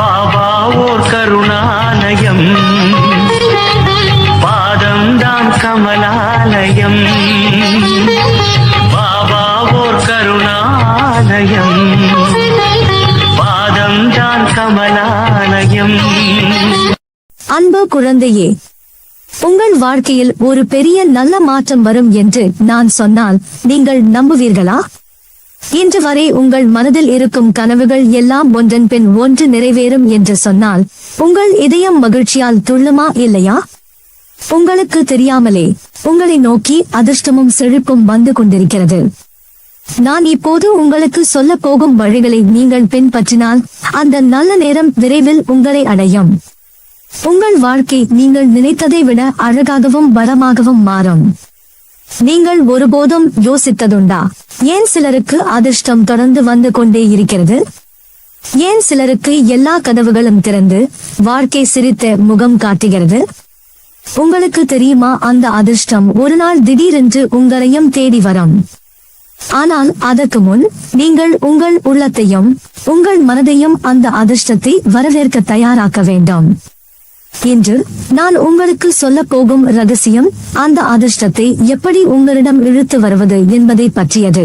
பாபா ஓர் கருணாலயம், பாதம்தான் கமலாலயம். பாபா ஓர் கருணாலயம், பாதம்தான் கமலாலயம். அன்பு குழந்தையே, உங்கள் வாழ்க்கையில் ஒரு பெரிய நல்ல மாற்றம் வரும் என்று நான் சொன்னால் நீங்கள் நம்புவீர்களா? இன்று வரை உங்கள் மனதில் இருக்கும் கனவுகள் எல்லாம் ஒன்றன் பின் ஒன்று நிறைவேறும் என்று சொன்னால் உங்கள் இதயம் மகிழ்ச்சியால் துள்ளுமா இல்லையா? உங்களுக்கு தெரியாமலே உங்களை நோக்கி அதிர்ஷ்டமும் செழிப்பும் வந்து கொண்டிருக்கிறது. நான் இப்போது உங்களுக்கு சொல்ல போகும் வழிகளை நீங்கள் பின்பற்றினால் அந்த நல்ல நேரம் விரைவில் உங்களை அடையும். உங்கள் வாழ்க்கை நீங்கள் நினைத்ததை விட அழகாகவும் வளமாகவும் மாறும். நீங்கள் ஒருபோதும் யோசித்ததுண்டா, ஏன் சிலருக்கு அதிர்ஷ்டம் தொடர்ந்து வந்து கொண்டே இருக்கிறது? ஏன் சிலருக்கு எல்லா கதவுகளும் திறந்து வாழ்க்கை சிரித்த முகம் காட்டுகிறது? உங்களுக்கு தெரியுமா, அந்த அதிர்ஷ்டம் ஒரு நாள் திடீரென்று உங்களையும் தேடி வரும். ஆனால் அதற்கு முன் நீங்கள் உங்கள் உள்ளத்தையும் உங்கள் மனதையும் அந்த அதிர்ஷ்டத்தை வரவேற்க தயாராக்க வேண்டும். இன்று நான் உங்களுக்கு சொல்ல போகும் ரகசியம் அந்த அதிர்ஷ்டத்தை எப்படி உங்களிடம் இழுத்து வருவது என்பதை பற்றியது.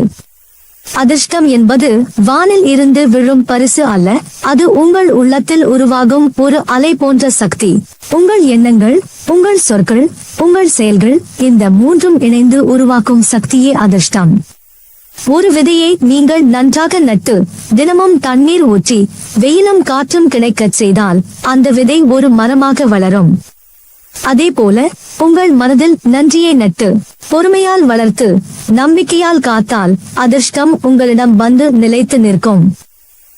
அதிர்ஷ்டம் என்பது வானில் இருந்து விழும் பரிசு அல்ல, அது உங்கள் உள்ளத்தில் உருவாகும் ஒரு அலை போன்ற சக்தி. உங்கள் எண்ணங்கள், உங்கள் சொற்கள், உங்கள் செயல்கள், இந்த மூன்றும் இணைந்து உருவாக்கும் சக்தியே அதிர்ஷ்டம். ஒரு விதையை நீங்கள் நன்றாக நட்டு தினமும் தண்ணீர் ஊற்றி வெயிலும் காற்றும் கிடைக்கச் செய்தால் அந்த விதை ஒரு மரமாக வளரும். அதே போல உங்கள் மனதில் நன்றியை நட்டு பொறுமையால் வளர்த்து நம்பிக்கையால் காத்தால் அதிர்ஷ்டம் உங்களிடம் வந்து நிலைத்து நிற்கும்.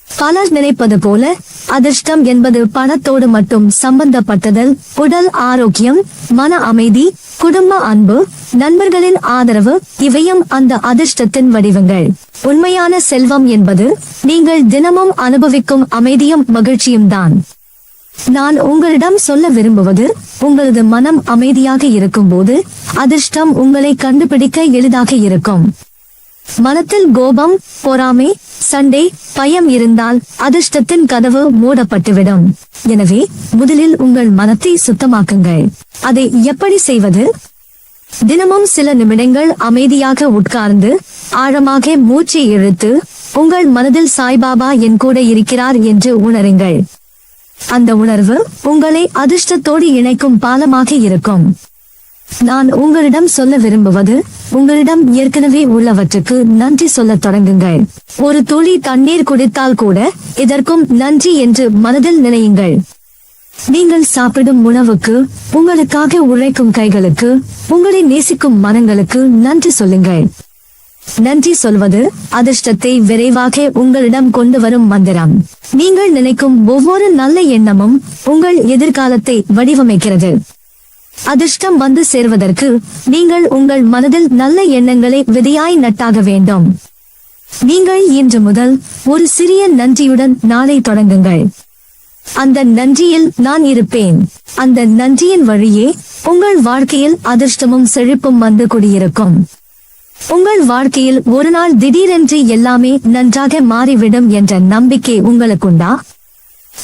பலர் நினைப்பது போல அதிர்ஷ்டம் என்பது பணத்தோடு மட்டும் சம்பந்தப்பட்டதல். உடல் ஆரோக்கியம், மன அமைதி, குடும்ப அன்பு, நண்பர்களின் ஆதரவு இவையும் அந்த அதிர்ஷ்டத்தின் வடிவங்கள். உண்மையான செல்வம் என்பது நீங்கள் தினமும் அனுபவிக்கும் அமைதியும் மகிழ்ச்சியும் தான். நான் உங்களிடம் சொல்ல விரும்புவது, உங்களது மனம் அமைதியாக இருக்கும் போது அதிர்ஷ்டம் உங்களை கண்டுபிடிக்க எளிதாக இருக்கும். மனத்தில் கோபம், பொறாமை, சண்டை, பயம் இருந்தால் அதிர்ஷ்டத்தின் கதவு மூடப்பட்டுவிடும். எனவே முதலில் உங்கள் மனத்தை சுத்தமாக்குங்கள். அதை எப்படி செய்வது? தினமும் சில நிமிடங்கள் அமைதியாக உட்கார்ந்து ஆழமாக மூச்சை இழுத்து உங்கள் மனதில் சாய்பாபா என் கூட இருக்கிறார் என்று உணருங்கள். அந்த உணர்வு உங்களை அதிர்ஷ்டத்தோடு இணைக்கும் பாலமாக இருக்கும். நான் உங்களிடம் சொல்ல விரும்புவது, உங்களிடம் ஏற்கனவே உள்ளவற்றுக்கு நன்றி சொல்ல தொடங்குங்கள். ஒரு துளி தண்ணீர் குடித்தால் கூட இதற்கும் நன்றி என்று மனதில் நினையுங்கள். நீங்கள் சாப்பிடும் உணவுக்கு, உங்களுக்காக உழைக்கும் கைகளுக்கு, உங்களை நேசிக்கும் மனங்களுக்கு நன்றி சொல்லுங்கள். நன்றி சொல்வது அதிர்ஷ்டத்தை விரைவாக உங்களிடம் கொண்டு வரும் மந்திரம். நீங்கள் நினைக்கும் ஒவ்வொரு நல்ல எண்ணமும் உங்கள் எதிர்காலத்தை வடிவமைக்கிறது. அதிர்ஷ்டம் வந்து சேர்வதற்கு நீங்கள் உங்கள் மனதில் நல்ல எண்ணங்களை விதையாய் நட்டாக வேண்டும். நீங்கள் இன்று முதல் ஒரு சிறிய நன்றியுடன் நாளை தொடங்குங்கள். அந்த நன்றியில் நான் இருப்பேன். அந்த நன்றியின் வழியே உங்கள் வாழ்க்கையில் அதிர்ஷ்டமும் செழிப்பும் வந்து குடியிருக்கும். உங்கள் வாழ்க்கையில் ஒரு நாள் திடீரென்று எல்லாமே நன்றாக மாறிவிடும் என்ற நம்பிக்கை உங்களுக்குண்டா?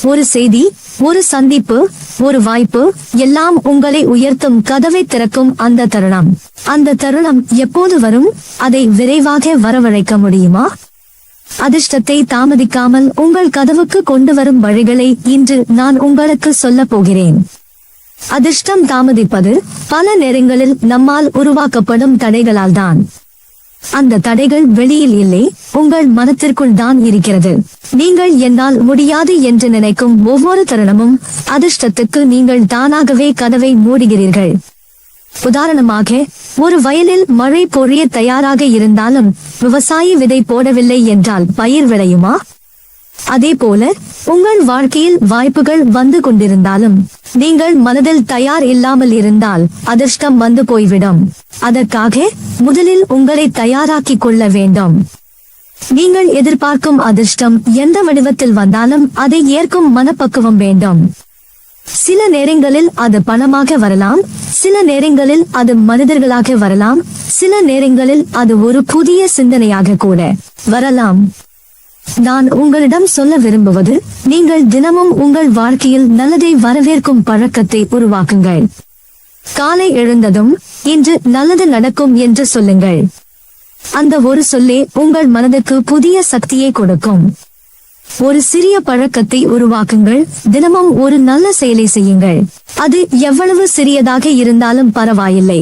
ஒரு செய்தி, ஒரு சந்திப்பு, ஒரு வாய்ப்பு எல்லாம் உங்களை உயர்த்தும் கதவை திறக்கும் அந்த தருணம். அந்த தருணம் எப்போது வரும்? அதை விரைவாக வரவழைக்க முடியுமா? அதிர்ஷ்டத்தை தாமதிக்காமல் உங்கள் கதவுக்கு கொண்டு வரும் வழிகளை இன்று நான் உங்களுக்கு சொல்ல போகிறேன். அதிர்ஷ்டம் தாமதிப்பது பல நேரங்களில் நம்மால் உருவாக்கப்படும் தடைகளால் தான். அந்த தடைகள் வெளியில் இல்லை, உங்கள் மனத்திற்குள் தான் இருக்கிறது. நீங்கள் என்னால் முடியாது என்று நினைக்கும் ஒவ்வொரு தருணமும் அதிர்ஷ்டத்துக்கு நீங்கள் தானாகவே கதவை மூடுகிறீர்கள். உதாரணமாக, ஒரு வயலில் மழை பொழிய தயாராக இருந்தாலும் விவசாயி விதை போடவில்லை என்றால் பயிர் விளையுமா? அதே போல உங்கள் வாழ்க்கையில் வாய்ப்புகள் வந்து கொண்டிருந்தாலும் நீங்கள் மனதில் தயார் இல்லாமல் இருந்தால் அதிர்ஷ்டம் வந்து போய்விடும். அதற்காக முதலில் உங்களை தயாராக்கிக் கொள்ள வேண்டும். நீங்கள் எதிர்பார்க்கும் அதிர்ஷ்டம் எந்த வடிவத்தில் வந்தாலும் அதை ஏற்கும் மனப்பக்குவம் வேண்டும். சில நேரங்களில் அது பணமாக வரலாம், சில நேரங்களில் அது மனிதர்களாக வரலாம், சில நேரங்களில் அது ஒரு புதிய சிந்தனையாக கூட வரலாம். நான் உங்களிடம் சொல்ல விரும்புவது, நீங்கள் தினமும் உங்கள் வாழ்க்கையில் நல்லதை வரவேற்கும் பழக்கத்தை உருவாக்குங்கள். காலை எழுந்ததும் இன்று நல்லது நடக்கும் என்று சொல்லுங்கள். அந்த ஒரு சொல்லே உங்கள் மனதுக்கு புதிய சக்தியை கொடுக்கும். ஒரு சிறிய பழக்கத்தை உருவாக்குங்கள். தினமும் ஒரு நல்ல செயலை செய்யுங்கள். அது எவ்வளவு சிறியதாக இருந்தாலும் பரவாயில்லை.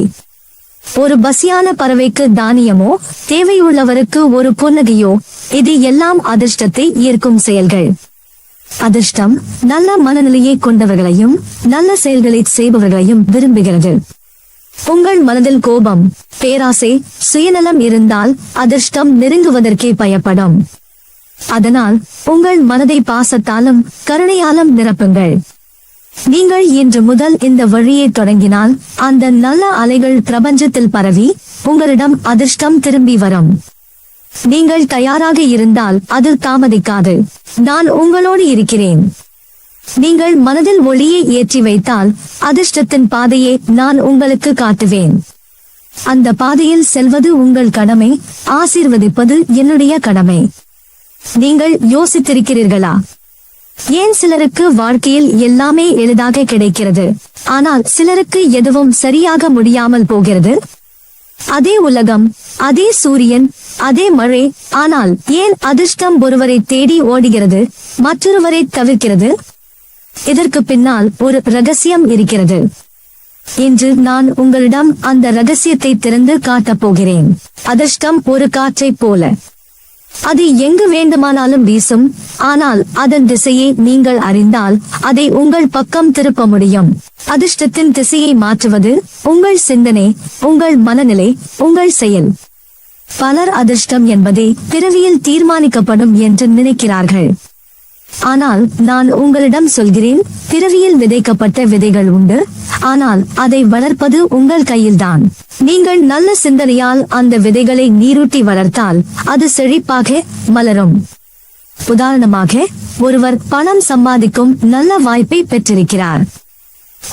ஒரு பசியான பறவைக்கு தானியமோ, தேவையுள்ளவருக்கு ஒரு புன்னகையோ, இது எல்லாம் அதிர்ஷ்டத்தை ஈர்க்கும் செயல்கள். அதிர்ஷ்டம் நல்ல மனநிலையை கொண்டவர்களையும் நல்ல செயல்களை செய்பவர்களையும் விரும்புகிறது. உங்கள் மனதில் கோபம், பேராசை, சுயநலம் இருந்தால் அதிர்ஷ்டம் நெருங்குவதற்கே பயப்படும். அதனால் உங்கள் மனதை பாசத்தாலும் கருணையாலும் நிரப்புங்கள். நீங்கள் இன்று முதல் இந்த வழியை தொடங்கினால் அந்த நல்ல அலைகள் பிரபஞ்சத்தில் பரவி உங்களிடம் அதிர்ஷ்டம் திரும்பி வரும். நீங்கள் தயாராக இருந்தால் அது தாமதிக்காது. நான் உங்களோடு இருக்கிறேன். நீங்கள் மனதில் ஒளியை ஏற்றி வைத்தால் அதிர்ஷ்டத்தின் பாதையை நான் உங்களுக்கு காட்டுவேன். அந்த பாதையில் செல்வது உங்கள் கடமை, ஆசீர்வதிப்பது என்னுடைய கடமை. நீங்கள் யோசித்திருக்கிறீர்களா? ஏன் சிலருக்கு வாழ்க்கையில் எல்லாமே எளிதாக கிடைக்கிறது, ஆனால் சிலருக்கு எதுவும் சரியாக முடியாமல் போகிறது? அதே உலகம், அதே சூரியன், அதே மழை, ஆனால் ஏன் அதிர்ஷ்டம் ஒருவரை தேடி ஓடுகிறது, மற்றொருவரை தவிர்க்கிறது? இதற்கு பின்னால் ஒரு ரகசியம் இருக்கிறது. இன்று நான் உங்களிடம் அந்த ரகசியத்தை திறந்து காட்டப் போகிறேன். அதிர்ஷ்டம் ஒரு காற்றைப் போல. அது எங்கு வேண்டுமானாலும் வீசும், ஆனால் அதன் திசையை நீங்கள் அறிந்தால் அதை உங்கள் பக்கம் திருப்ப முடியும். அதிர்ஷ்டத்தின் திசையை மாற்றுவது உங்கள் சிந்தனை, உங்கள் மனநிலை, உங்கள் செயல். பலர் அதிர்ஷ்டம் என்பதை பிறவியில் தீர்மானிக்கப்படும் என்று நினைக்கிறார்கள். ஆனால் நான் உங்களிடம் சொல்கிறேன், பிறவியில் விதைக்கப்பட்ட விதைகள் உண்டு, ஆனால் அதை வளர்ப்பது உங்கள் கையில்தான். நீங்கள் நல்ல சிந்தனையால் அந்த விதைகளை நீரூட்டி வளர்த்தால் அது செழிப்பாக மலரும். உதாரணமாக, ஒருவர் பணம் சம்பாதிக்கும் நல்ல வாய்ப்பை பெற்றிருக்கிறார்.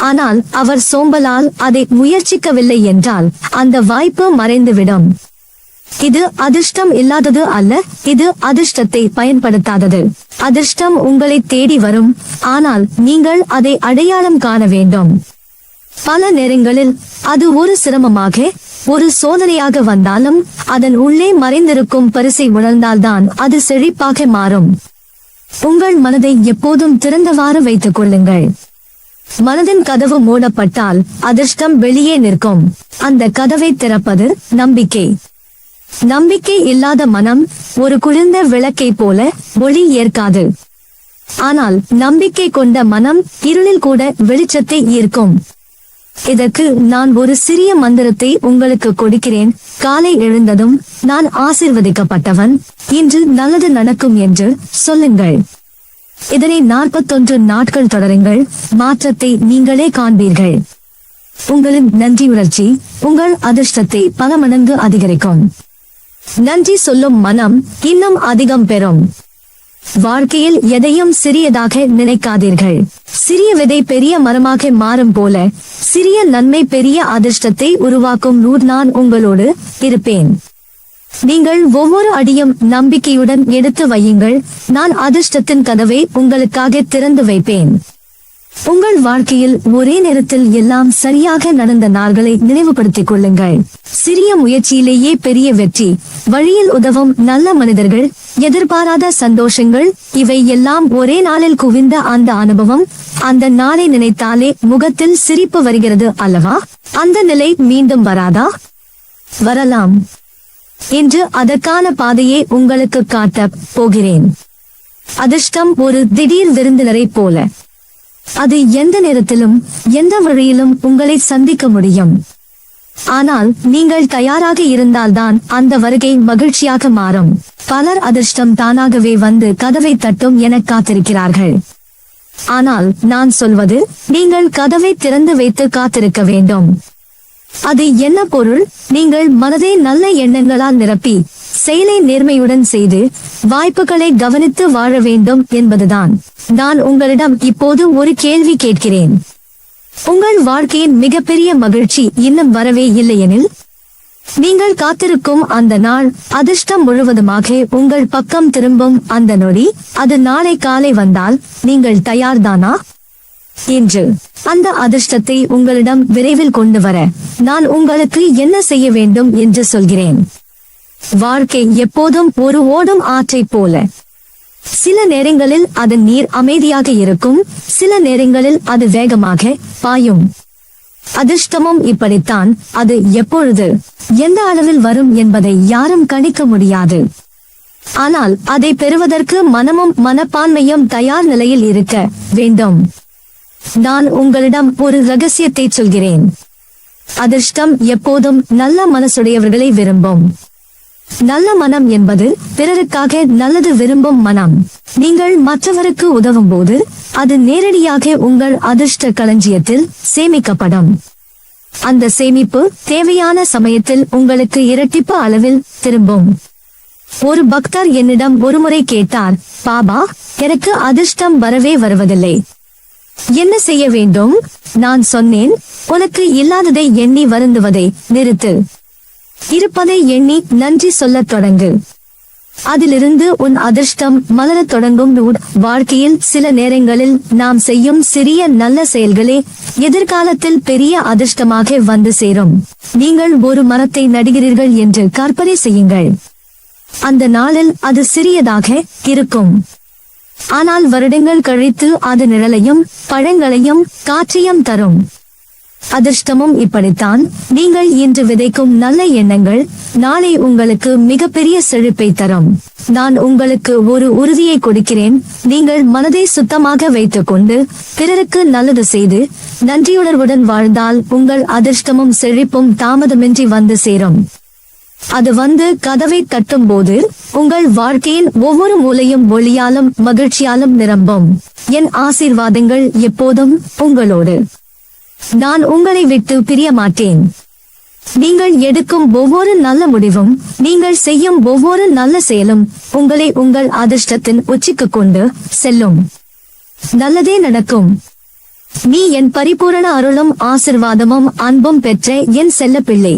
ஆனால் அவர் சோம்பலால் அதை முயற்சிக்கவில்லை என்றால் அந்த வாய்ப்பு மறைந்துவிடும். இது அதிர்ஷ்டம் இல்லாதது அல்ல, இது அதிர்ஷ்டத்தை பயன்படுத்தாதது. அதிர்ஷ்டம் உங்களை தேடி வரும், ஆனால் நீங்கள் அதை அடையாளம் காண வேண்டும். பல நேரங்களில் அது ஒரு சிரமமாக, ஒரு சோதனையாக வந்தாலும் அதன் உள்ளே மறைந்திருக்கும் பரிசை உணர்ந்தால்தான் அது செழிப்பாக மாறும். உங்கள் மனதை எப்போதும் திறந்தவாறு வைத்துக் கொள்ளுங்கள். மனதின் கதவு மூடப்பட்டால் அதிர்ஷ்டம் வெளியே நிற்கும். அந்த கதவை திறப்பது நம்பிக்கை. நம்பிக்கை இல்லாத மனம் ஒரு குளிர்ந்த விளக்கை போல ஒளி ஏற்காது. ஆனால் நம்பிக்கை கொண்ட மனம் இருளில் கூட வெளிச்சத்தை ஈர்க்கும். இதற்கு நான் ஒரு சிறிய மந்திரத்தை உங்களுக்கு கொடுக்கிறேன். காலை எழுந்ததும் நான் ஆசீர்வதிக்கப்பட்டவன், இன்று நல்லது நடக்கும் என்று சொல்லுங்கள். இதனை 41 நாட்கள் தொடருங்கள். மாற்றத்தை நீங்களே காண்பீர்கள். உங்களின் நன்றியுணர்ச்சி உங்கள் அதிர்ஷ்டத்தை பல மடங்கு அதிகரிக்கும். நன்றி சொல்லும் மனம் இன்னும் அதிகம் பெறும். வாழ்க்கையில் எதையும் சிறியதாக நினைக்காதீர்கள். சிறிய விதை பெரிய மரமாக மாறும் போல சிறிய நன்மை பெரிய அதிர்ஷ்டத்தை உருவாக்கும். நான் உங்களோடு இருப்பேன். நீங்கள் ஒவ்வொரு அடியும் நம்பிக்கையுடன் எடுத்து வையுங்கள். நான் அதிர்ஷ்டத்தின் கதவை உங்களுக்காக திறந்து வைப்பேன். உங்கள் வாழ்க்கையில் ஒரே நேரத்தில் எல்லாம் சரியாக நடந்த நாள்களை நினைவுபடுத்திக் கொள்ளுங்கள். சிறிய முயற்சியிலேயே பெரிய வெற்றி, வழியில் உதவும் நல்ல மனிதர்கள், எதிர்பாராத சந்தோஷங்கள், இவை எல்லாம் ஒரே நாளில் குவிந்த அந்த அனுபவம். அந்த நாளை நினைத்தாலே முகத்தில் சிரிப்பு வருகிறது அல்லவா? அந்த நிலை மீண்டும் வராதா? வரலாம். இன்று அதற்கான பாதையை உங்களுக்கு காட்டப் போகிறேன். அதிர்ஷ்டம் ஒரு திடீர் விருந்தினரை போல. அது எந்த நேரத்திலும் எந்த வழியிலும் உங்களை சந்திக்க முடியும். ஆனால் நீங்கள் தயாராக இருந்தால்தான் அந்த வருகை மகிழ்ச்சியாக மாறும். பலர் அதிர்ஷ்டம் தானாகவே வந்து கதவை தட்டும் என காத்திருக்கிறார்கள். ஆனால் நான் சொல்வது, நீங்கள் கதவை திறந்து வைத்து காத்திருக்க வேண்டும். அது என்ன பொருள்? நீங்கள் மனதை நல்ல எண்ணங்களால் நிரப்பி செயலை நேர்மையுடன் செய்து வாய்ப்புகளை கவனித்து வாழ வேண்டும் என்பதுதான். நான் உங்களிடம் இப்போது ஒரு கேள்வி கேட்கிறேன். உங்கள் வாழ்க்கையின் மிகப்பெரிய மகிழ்ச்சி இன்னும் வரவே இல்லையெனில் நீங்கள் காத்திருக்கும் அந்த நாள் அதிர்ஷ்டம் முழுவதுமாக உங்கள் பக்கம் திரும்பும் அந்த நொடி, அது நாளை காலை வந்தால் நீங்கள் தயார்தானா? இன்று அந்த அதிர்ஷ்டத்தை உங்களிடம் விரைவில் கொண்டு வர நான் உங்களுக்கு என்ன செய்ய வேண்டும் என்று சொல்கிறேன். வாழ்க்கை எப்போதும் ஒரு ஓடும் ஆற்றைப் போல. சில நேரங்களில் அதன் நீர் அமைதியாக இருக்கும், சில நேரங்களில் அது வேகமாக பாயும். அதிர்ஷ்டமும் இப்படித்தான். அது எப்பொழுது எந்த அளவில் வரும் என்பதை யாரும் கணிக்க முடியாது. ஆனால் அதை பெறுவதற்கு மனமும் மனப்பான்மையும் தயார் நிலையில் இருக்க வேண்டும். நான் உங்களிடம் ஒரு ரகசியத்தை சொல்கிறேன். அதிர்ஷ்டம் எப்போதும் நல்ல மனசுடையவர்களை விரும்பும். நல்ல மனம் என்பது பிறருக்காக நல்லது விரும்பும் மனம். நீங்கள் மற்றவருக்கு உதவும் போது அது நேரடியாக உங்கள் அதிர்ஷ்ட களஞ்சியத்தில் சேமிக்கப்படும். அந்த சேமிப்பு தேவையான சமயத்தில் உங்களுக்கு இரட்டிப்பு அளவில் திரும்பும். ஒரு பக்தர் என்னிடம் ஒருமுறை கேட்டார், பாபா, எனக்கு அதிர்ஷ்டம் வரவே வருவதில்லை, என்ன செய்ய வேண்டும்? நான் சொன்னேன், உனக்கு இல்லாததை எண்ணி வருந்துவதை நிறுத்து. இருப்பதை எண்ணி நன்றி சொல்லத் தொடங்கு. அதிலிருந்து உன் அதிர்ஷ்டம் மலரத் தொடங்கும். வாழ்க்கையில் சில நேரங்களில் நாம் செய்யும் சிறிய நல்ல செயல்களே எதிர்காலத்தில் பெரிய அதிர்ஷ்டமாக வந்து சேரும். நீங்கள் ஒரு மரத்தை நடுகிறீர்கள் என்று கற்பனை செய்யுங்கள். அந்த நாளில் அது சிறியதாக இருக்கும். ஆனால் வருடங்கள் கழித்து அது நிழலையும் பழங்களையும் காற்றையும் தரும். அதிர்ஷ்டமும் இப்படித்தான். நீங்கள் இன்று விதைக்கும் நல்ல எண்ணங்கள் நாளை உங்களுக்கு மிகப்பெரிய செழிப்பை தரும். நான் உங்களுக்கு ஒரு உறுதியை கொடுக்கிறேன். நீங்கள் மனதை சுத்தமாக வைத்துக் கொண்டு பிறருக்கு நல்லது செய்து நன்றியுணர்வுடன் வாழ்ந்தால் உங்கள் அதிர்ஷ்டமும் செழிப்பும் தாமதமின்றி வந்து சேரும். அது வந்து கதவை தட்டும் போது உங்கள் வாழ்க்கையின் ஒவ்வொரு மூலையும் ஒளியாலும் மகிழ்ச்சியாலும் நிரம்பும். என் ஆசீர்வாதங்கள் எப்போதும் உங்களோடு. நான் உங்களை விட்டு பிரிய மாட்டேன். நீங்கள் எடுக்கும் ஒவ்வொரு நல்ல முடிவும், நீங்கள் செய்யும் ஒவ்வொரு நல்ல செயலும் உங்களை உங்கள் அதிர்ஷ்டத்தின் உச்சிக்கு கொண்டு செல்லும். நல்லதே நடக்கும். நீ என் பரிபூரண அருளும் ஆசிர்வாதமும் அன்பும் பெற்ற என் செல்ல பிள்ளை.